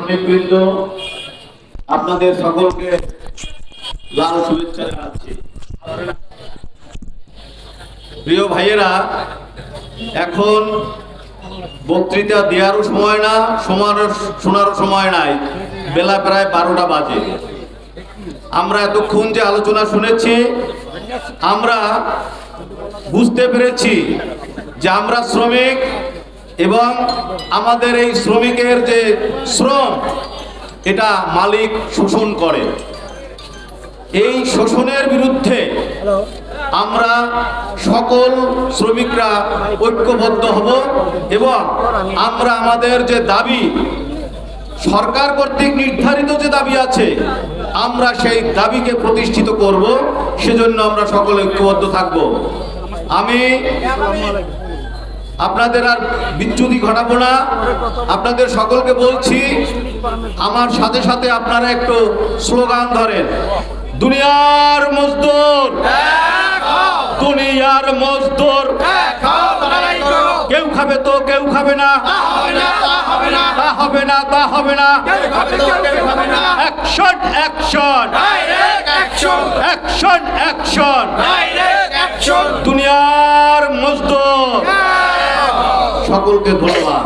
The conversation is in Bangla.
শ্রমিকবৃন্দ, আপনাদের সকলকে লাল শুভেচ্ছা জানাচ্ছি। প্রিয় ভাইয়েরা, এখন বক্তৃতা দেওয়ারও সময় না, শোনারও সময় নাই। বেলা প্রায় 12টা বাজে। আমরা এতক্ষণ যে আলোচনা শুনেছি, আমরা বুঝতে পেরেছি যে আমরা শ্রমিক এবং আমাদের এই শ্রমিকের যে শ্রম, এটা মালিক শোষণ করে। এই শোষণের বিরুদ্ধে আমরা সকল শ্রমিকরা ঐক্যবদ্ধ হব এবং আমরা আমাদের যে দাবি, সরকার কর্তৃক নির্ধারিত যে দাবি আছে, আমরা সেই দাবিকে প্রতিষ্ঠিত করব। সেজন্য আমরা সকলে ঐক্যবদ্ধ থাকব। আমি আপনাদের আর বিচ্যুতি ঘটাবো না। আপনাদের সকলকে বলছি, আমার সাথে সাথে আপনারা একটু স্লোগান ধরেন। দুনিয়ার মজদুর, দুনিয়ার মজদুর, কেউ খাবে তো কেউ খাবে না, তা হবে না, তা হবে না। Action, action, action, action. দুনিয়ার মজদুর। সকলকে ধন্যবাদ।